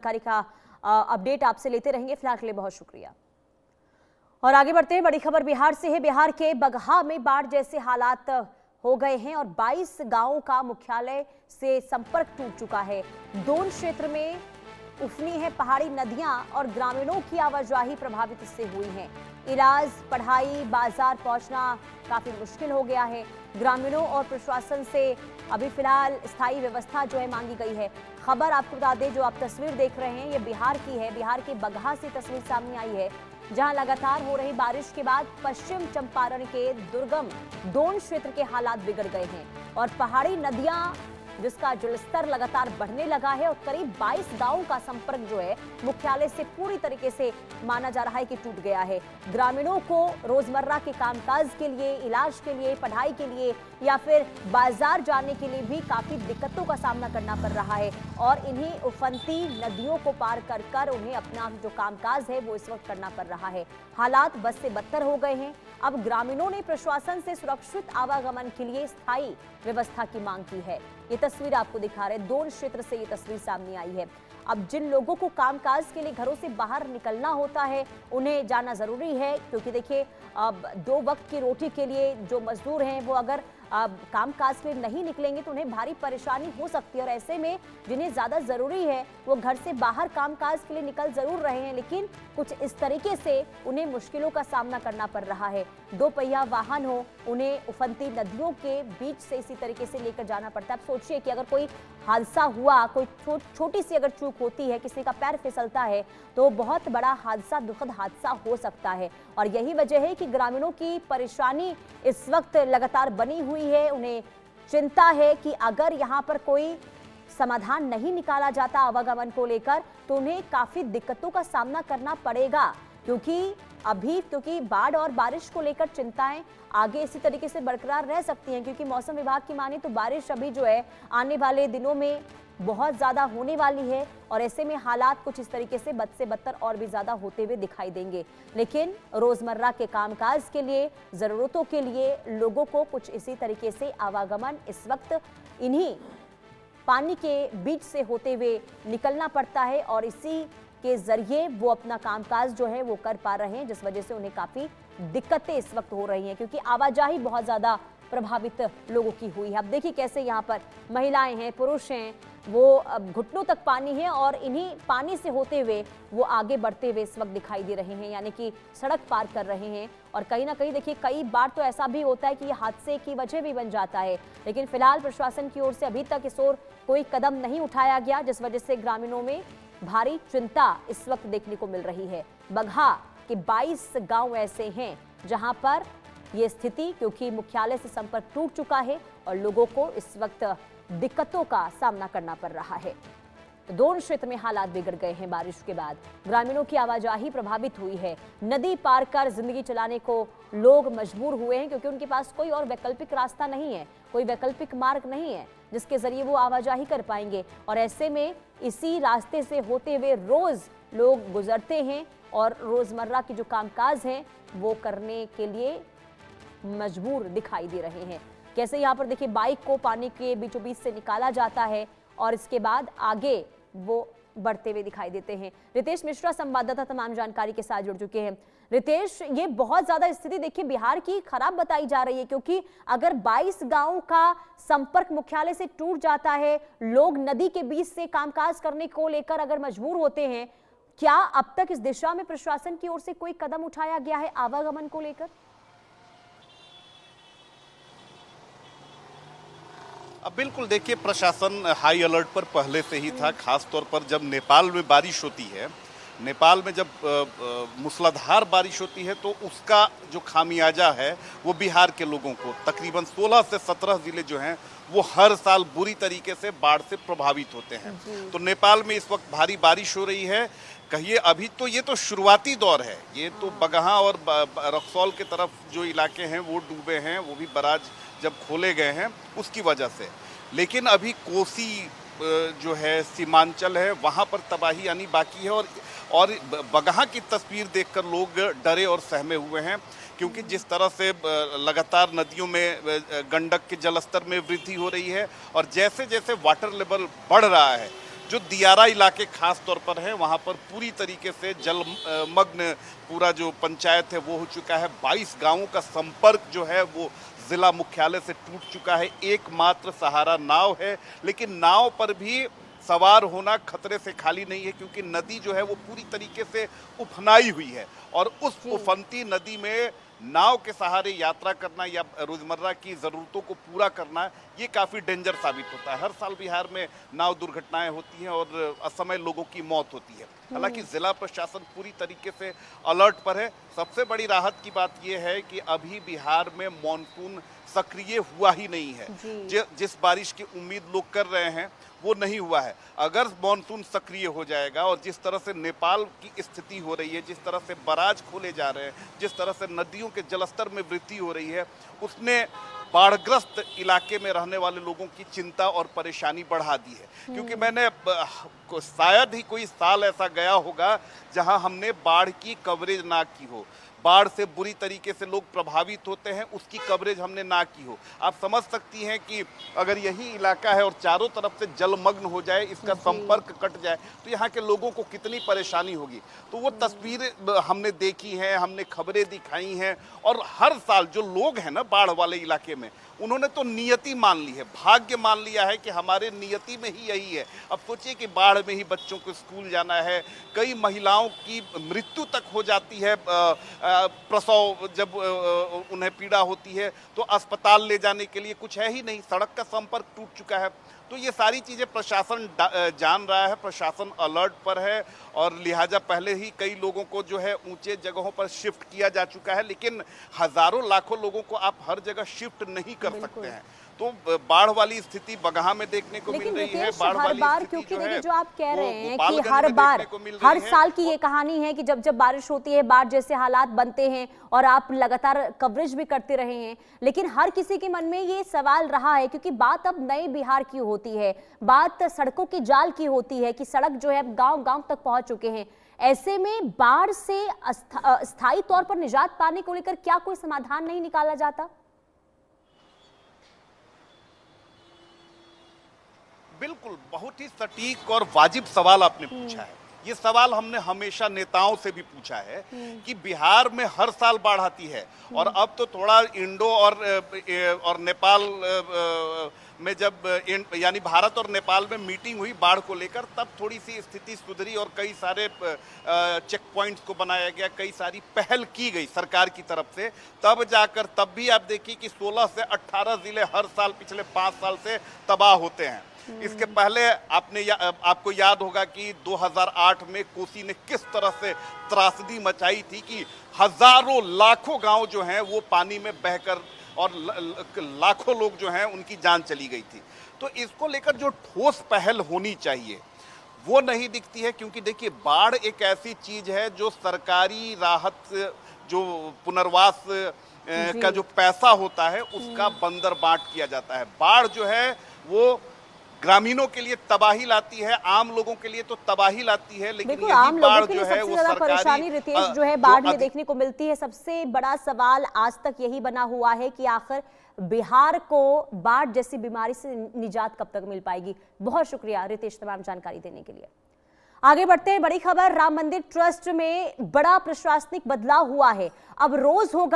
जानकारी का अपडेट आपसे लेते रहेंगे। फिलहाल के लिए बहुत शुक्रिया। और आगे बढ़ते हैं, बड़ी खबर बिहार से है। बिहार के बगहा में बाढ़ जैसे हालात हो गए हैं और 22 गांवों का मुख्यालय से संपर्क टूट चुका है। दोन क्षेत्र में उफनी है पहाड़ी नदियां और ग्रामीणों की आवाजाही प्रभावित इससे हुई है। इलाज, पढ़ाई, बाजार पहुंचना काफी मुश्किल हो गया है। ग्रामीणों और प्रशासन से अभी फिलहाल स्थायी व्यवस्था जो है मांगी गई है। खबर आपको बता दें, जो आप तस्वीर देख रहे हैं ये बिहार की है। बिहार के बगहा से तस्वीर सामने आई है, जहां लगातार हो रही बारिश के बाद पश्चिम चंपारण के दुर्गम दोन क्षेत्र के हालात बिगड़ गए हैं और पहाड़ी नदियां जिसका जलस्तर लगातार बढ़ने लगा है और करीब 22 गांवों का संपर्क जो है मुख्यालय से पूरी तरीके से माना जा रहा है कि टूट गया है। ग्रामीणों को रोजमर्रा के कामकाज के लिए, इलाज के लिए, पढ़ाई के लिए या फिर बाजार जाने के लिए भी काफी दिक्कतों का सामना करना पड़ रहा है और इन्हीं उफनती नदियों को पार कर कर उन्हें अपना जो कामकाज है वो इस वक्त करना पड़ रहा है। हालात बद से बदतर हो गए हैं। अब ग्रामीणों ने प्रशासन से सुरक्षित आवागमन के लिए स्थायी व्यवस्था की मांग की है। ये तस्वीर आपको दिखा रहे हैं, दोन क्षेत्र से ये तस्वीर सामने आई है। अब जिन लोगों को कामकाज के लिए घरों से बाहर निकलना होता है उन्हें जाना जरूरी है, क्योंकि देखिए अब 2 वक्त की रोटी के लिए जो मजदूर हैं वो अगर कामकाज के लिए नहीं निकलेंगे तो उन्हें भारी परेशानी हो सकती है और ऐसे में जिन्हें ज्यादा जरूरी है वो घर से बाहर कामकाज के लिए निकल जरूर रहे हैं, लेकिन कुछ इस तरीके से उन्हें मुश्किलों का सामना करना पड़ रहा है। 2 पहिया वाहन हो, उन्हें उफनती नदियों के बीच से इसी तरीके से लेकर जाना पड़ता है। अब सोचिए कि अगर कोई हादसा हुआ, कोई छोटी सी अगर चूक होती है, किसी का पैर फिसलता है तो बहुत बड़ा हादसा, दुखद हादसा हो सकता है और यही वजह है कि ग्रामीणों की परेशानी इस वक्त लगातार बनी हुई है। उन्हें चिंता है कि अगर यहाँ पर कोई समाधान नहीं निकाला जाता आवागमन को लेकर तो उन्हें काफी दिक्कतों का सामना करना पड़ेगा, क्योंकि बाढ़ और बारिश को लेकर चिंताएं आगे इसी तरीके से बरकरार रह सकती हैं, क्योंकि मौसम विभाग की माने तो बारिश अभी जो है आने वाले दिनों में बहुत ज्यादा होने वाली है और ऐसे में हालात कुछ इस तरीके से बद से बदतर और भी ज्यादा होते हुए दिखाई देंगे। लेकिन रोजमर्रा के कामकाज के लिए, जरूरतों के लिए लोगों को कुछ इसी तरीके से आवागमन इस वक्त इन्हीं पानी के बीच से होते हुए निकलना पड़ता है और इसी के जरिए वो अपना कामकाज जो है वो कर पा रहे हैं, जिस वजह से उन्हें काफी दिक्कतें इस वक्त हो रही हैं, क्योंकि आवाजाही बहुत ज्यादा प्रभावित लोगों की हुई है। अब देखिए कैसे यहाँ पर महिलाएं हैं, पुरुष हैं, वो घुटनों तक पानी है और इन्हीं पानी से होते हुए वो आगे बढ़ते हुए इस वक्त दिखाई दे रहे हैं, यानी कि सड़क पार कर रहे हैं। और कहीं ना कहीं देखिए कई बार तो ऐसा भी होता है कि ये हादसे की वजह भी बन जाता है, लेकिन फिलहाल प्रशासन की ओर से अभी तक इस ओर कोई कदम नहीं उठाया गया, जिस वजह से ग्रामीणों में भारी चिंता इस वक्त देखने को मिल रही है। बगहा के 22 गांव ऐसे हैं जहां पर यह स्थिति, क्योंकि मुख्यालय से संपर्क टूट चुका है और लोगों को इस वक्त दिक्कतों का सामना करना पड़ रहा है। दोनों क्षेत्र में हालात बिगड़ गए हैं बारिश के बाद। ग्रामीणों की आवाजाही प्रभावित हुई है। नदी पार कर जिंदगी चलाने को लोग मजबूर हुए हैं, क्योंकि उनके पास कोई और वैकल्पिक रास्ता नहीं है, कोई वैकल्पिक मार्ग नहीं है जिसके जरिए वो आवाजाही कर पाएंगे और ऐसे में इसी रास्ते से होते हुए रोज लोग गुजरते हैं और रोजमर्रा के जो कामकाज हैं वो करने के लिए मजबूर दिखाई दे रहे हैं। कैसे यहाँ पर देखिए बाइक को पानी के बीचों बीच से निकाला जाता है और इसके बाद आगे वो बढ़ते हुए दिखाई देते हैं। रितेश मिश्रा संवाददाता तमाम जानकारी के साथ जुड़ चुके हैं। रितेश, ये बहुत ज्यादा स्थिति देखिए बिहार की खराब बताई जा रही है, क्योंकि अगर 22 गांवों का संपर्क मुख्यालय से टूट जाता है, लोग नदी के बीच से कामकाज करने को लेकर अगर मजबूर होते हैं, क्या अब तक इस दिशा में प्रशासन की ओर से कोई कदम उठाया गया है आवागमन को लेकर? अब बिल्कुल देखिए, प्रशासन हाई अलर्ट पर पहले से ही था, खास तौर पर जब नेपाल में बारिश होती है, नेपाल में जब मूसलाधार बारिश होती है तो उसका जो खामियाजा है वो बिहार के लोगों को, तकरीबन 16 से 17 जिले जो हैं वो हर साल बुरी तरीके से बाढ़ से प्रभावित होते हैं। तो नेपाल में इस वक्त भारी बारिश हो रही है। कहिए अभी तो ये तो शुरुआती दौर है, ये तो बगहा और रक्सौल के तरफ जो इलाके हैं वो डूबे हैं, वो भी बराज जब खोले गए हैं उसकी वजह से, लेकिन अभी कोसी जो है सीमांचल है वहाँ पर तबाही आनी बाकी है और बगहा की तस्वीर देखकर लोग डरे और सहमे हुए हैं, क्योंकि जिस तरह से लगातार नदियों में गंडक के जलस्तर में वृद्धि हो रही है और जैसे जैसे वाटर लेवल बढ़ रहा है जो दियारा इलाके खास तौर पर है वहाँ पर पूरी तरीके से जलमग्न पूरा जो पंचायत है वो हो चुका है। 22 गांवों का संपर्क जो है वो जिला मुख्यालय से टूट चुका है। एकमात्र सहारा नाव है, लेकिन नाव पर भी सवार होना खतरे से खाली नहीं है, क्योंकि नदी जो है वो पूरी तरीके से उफनाई हुई है और उस उफनती नदी में नाव के सहारे यात्रा करना या रोजमर्रा की ज़रूरतों को पूरा करना ये काफ़ी डेंजर साबित होता है। हर साल बिहार में नाव दुर्घटनाएं होती हैं और असमय लोगों की मौत होती है। हालांकि जिला प्रशासन पूरी तरीके से अलर्ट पर है। सबसे बड़ी राहत की बात यह है कि अभी बिहार में मानसून सक्रिय हुआ ही नहीं है। जिस बारिश की उम्मीद लोग कर रहे हैं वो नहीं हुआ है। अगर मानसून सक्रिय हो जाएगा और जिस तरह से नेपाल की स्थिति हो रही है, जिस तरह से बराज खोले जा रहे हैं, जिस तरह से नदियों के जलस्तर में वृद्धि हो रही है, उसने बाढ़ग्रस्त इलाके में रहने वाले लोगों की चिंता और परेशानी बढ़ा दी है। क्योंकि मैंने शायद ही कोई साल ऐसा गया होगा जहां हमने बाढ़ की कवरेज ना की हो। बाढ़ से बुरी तरीके से लोग प्रभावित होते हैं, उसकी कवरेज हमने ना की हो। आप समझ सकती हैं कि अगर यही इलाका है और चारों तरफ से जलमग्न हो जाए, इसका संपर्क कट जाए, तो यहाँ के लोगों को कितनी परेशानी होगी। तो वो तस्वीर हमने देखी हैं, हमने खबरें दिखाई हैं और हर साल जो लोग हैं ना बाढ़ वाले इलाके में, उन्होंने तो नियति मान ली है, भाग्य मान लिया है कि हमारे नियति में ही यही है। अब सोचिए कि बाढ़ में ही बच्चों को स्कूल जाना है, कई महिलाओं की मृत्यु तक हो जाती है, प्रसव जब उन्हें पीड़ा होती है तो अस्पताल ले जाने के लिए कुछ है ही नहीं, सड़क का संपर्क टूट चुका है। तो ये सारी चीज़ें प्रशासन जान रहा है, प्रशासन अलर्ट पर है और लिहाजा पहले ही कई लोगों को जो है ऊंचे जगहों पर शिफ्ट किया जा चुका है। लेकिन हजारों लाखों लोगों को आप हर जगह शिफ्ट नहीं कर सकते हैं। तो बाढ़ वाली स्थिति बगहा में देखने को मिल रही है। बाढ़ वाली बार क्योंकि देखिए जो आप कह रहे हैं कि हर बार हर साल की ये कहानी है कि जब जब बारिश होती है बाढ़ जैसे हालात बनते हैं और आप लगातार कवरेज भी करते रहे हैं, लेकिन हर किसी के मन में ये सवाल रहा है, क्योंकि बात अब नए बिहार की होती है, बात सड़कों की जाल की होती है कि सड़क जो है गांव गांव तक पहुंच चुके हैं। ऐसे में बाढ़ से स्थायी तौर पर निजात पाने को लेकर क्या कोई समाधान नहीं निकाला जाता? बिल्कुल, बहुत ही सटीक और वाजिब सवाल आपने पूछा है। ये सवाल हमने हमेशा नेताओं से भी पूछा है कि बिहार में हर साल बाढ़ आती है और अब तो थोड़ा इंडो और नेपाल में जब यानी भारत और नेपाल में मीटिंग हुई बाढ़ को लेकर, तब थोड़ी सी स्थिति सुधरी और कई सारे चेक पॉइंट्स को बनाया गया, कई सारी पहल की गई सरकार की तरफ से। तब जाकर तब भी आप देखिए कि 16 से 18 जिले हर साल पिछले 5 साल से तबाह होते हैं। इसके पहले आपको याद होगा कि 2008 में कोसी ने किस तरह से त्रासदी मचाई थी कि हजारों लाखों गांव जो हैं वो पानी में बहकर और लाखों लोग जो हैं उनकी जान चली गई थी। तो इसको लेकर जो ठोस पहल होनी चाहिए वो नहीं दिखती है, क्योंकि देखिए बाढ़ एक ऐसी चीज है जो सरकारी राहत, जो पुनर्वास का जो पैसा होता है उसका बंदर बांट किया जाता है। बाढ़ जो है वो ग्रामीणों के लिए तबाही लाती है, आम लोगों के लिए तो तबाही लाती है, लेकिन आम लोगों के लिए सबसे ज्यादा परेशानी रितेश जो है बाढ़ में देखने को मिलती है। सबसे बड़ा सवाल आज तक यही बना हुआ है कि आखिर बिहार को बाढ़ जैसी बीमारी से निजात कब तक मिल पाएगी। बहुत शुक्रिया रितेश तमाम जानकारी देने के लिए। आगे बढ़ते हैं, बड़ी खबर, राम मंदिर ट्रस्ट में बड़ा प्रशासनिक बदलाव हुआ है। अब रोज होगा